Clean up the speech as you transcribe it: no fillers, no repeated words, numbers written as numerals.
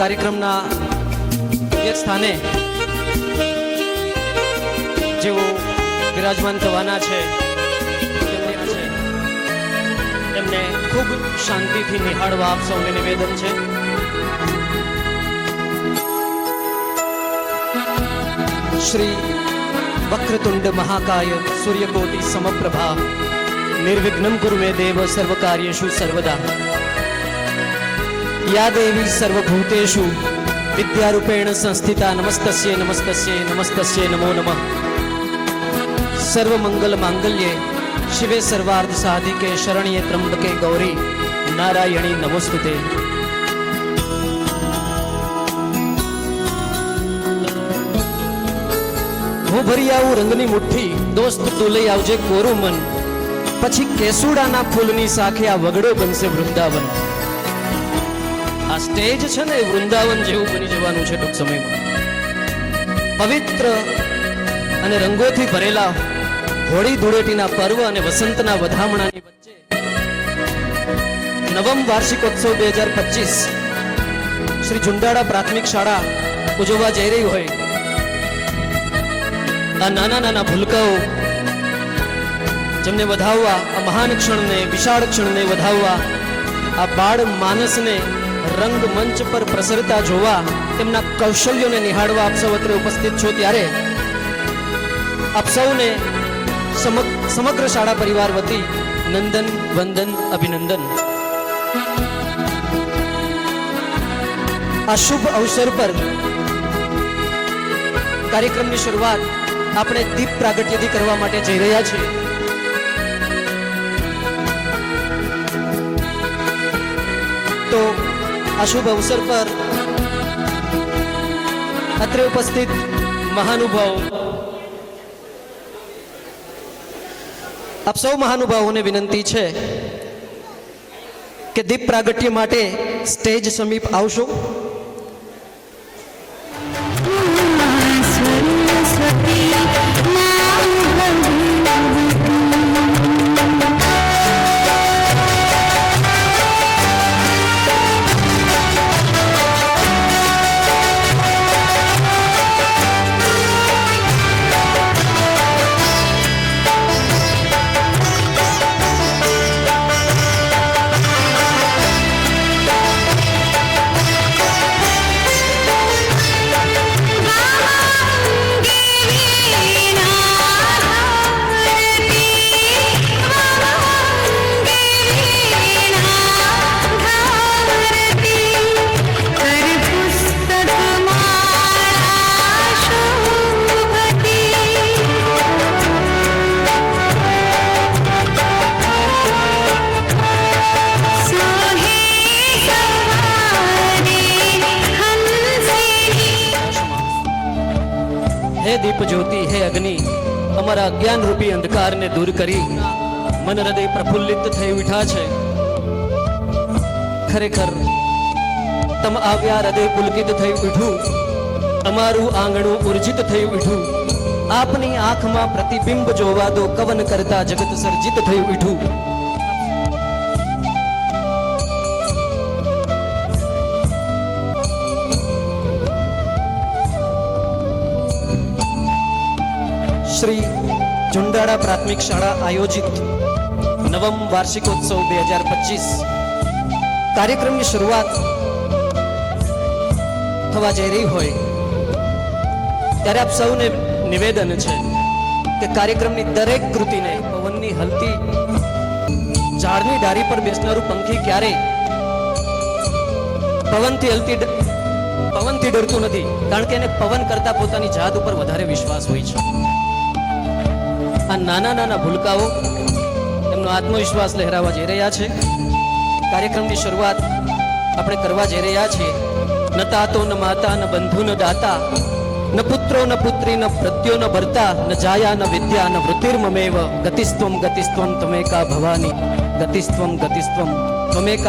કાર્યક્રમના એક સ્થાને જેઓ વિરાજમાન થવાના છે તેમને ખૂબ શાંતિથી નિહાળવા આપ સૌને નિવેદન છે. શ્રી વક્રતુંડ મહાકાય સૂર્યકોટિ સમપ્રભા નિર્વિઘ્નમ કુરુ મે દેવ સર્વકાર્યેષુ સર્વદા. યા દેવી સર્વભૂતેષુ વિદ્યારૂપેણ સંસ્થિતા નમસ્તસ્યે નમસ્તસ્યે નમસ્તસ્યે નમો નમઃ. સર્વમંગલ માંગલ્યે શિવે સર્વાર્થ સાધિકે શરણ્યે ત્રંબકે ગૌરી નારાયણી નમોસ્તુતે. હું ભરી આવું રંગની મુઠ્ઠી દોસ્ત તું લઈ આવજે કોરું મન, પછી કેસુડાના ફૂલની સાથે આ વગડો બનશે વૃંદાવન. આ સ્ટેજ છે ને વૃંદાવન જેવું બની જવાનું છે ટૂંક સમયમાં. પવિત્ર અને રંગોથી ભરેલા હોળી ધૂળેટીના પર્વ અને વસંતના વધામણાની વચ્ચે નવમ વાર્ષિકોત્સવ 2025 શ્રી ઝુંડાળા પ્રાથમિક શાળા ઉજવવા જઈ રહી હોય, આ નાના નાના ભૂલકાઓ જેમને વધાવવા, આ મહાન ક્ષણને, વિશાળ ક્ષણને વધાવવા, આ બાળ માનસને રંગમંચ પર પ્રસરતા જોવા, તેમના કૌશલ્યોને નિહાળવા આપ સૌ અત્રે ઉપસ્થિત છો, ત્યારે આપ સૌને સમગ્ર શાળા પરિવાર વતી નંદન વંદન અભિનંદન. આ શુભ અવસર પર કાર્યક્રમની શરૂઆત આપણે દીપ પ્રાગટ્યથી કરવા માટે જઈ રહ્યા છીએ. તો આ શુભ અવસર પર અત્રે ઉપસ્થિત મહાનુભાવ, આપ સૌ મહાનુભાવોને વિનંતી છે કે દીપ પ્રાગટ્ય માટે સ્ટેજ સમીપ આવશો. હે દીપ જ્યોતિ, હે અગ્નિ, અમારા અજ્ઞાન રૂપી અંધકારને દૂર કરી મન હૃદય પ્રફુલ્લિત થઈ ઉઠ્યા છે. ખરેખર તમ આવ્યા હૃદય પુલકિત થઈ ઉઠ્યું, અમારું આંગણું ઉર્જિત થઈ ઉઠ્યું. આપની આંખમાં પ્રતિબિંબ જોવા દો, કવન કરતા જગત સર્જિત થઈ ઉઠ્યું. શ્રી ઝુંડાળા પ્રાથમિક શાળા આયોજિત નવમ વાર્ષિકોત્સવ 2025 કાર્યક્રમની શરૂઆત થવા જઈ રહી હોય ત્યારે આપ સૌને નિવેદન છે કે કાર્યક્રમની દરેક કૃતિને પવનની હલતી ઝાડની ડારી પર બેસનારું પંખી ક્યારેય પવનથી ડરતું નથી, કારણ કે એને પવન કરતા પોતાની જાત ઉપર વધારે વિશ્વાસ હોય છે. આ નાના નાના ભૂલકાઓ એમનો આત્મવિશ્વાસ લહેરાવા જઈ રહ્યા છે. કાર્યક્રમની શરૂઆત આપણે કરવા જઈ રહ્યા છીએ. ન તાતો ન માતા ન બંધુ ન દાતા ન પુત્રો ન પુત્રી ન પ્રત્યો ન ભરતા ન જાયા ન વિદ્યા ન વૃત્તિર્મમેવ ગતિસ્ત્વમ ગતિસ્ત્વમ ત્વમેકા ભવાની ગતિસ્ત્વમ ગતિસ્ત્વમ ત્વમેકા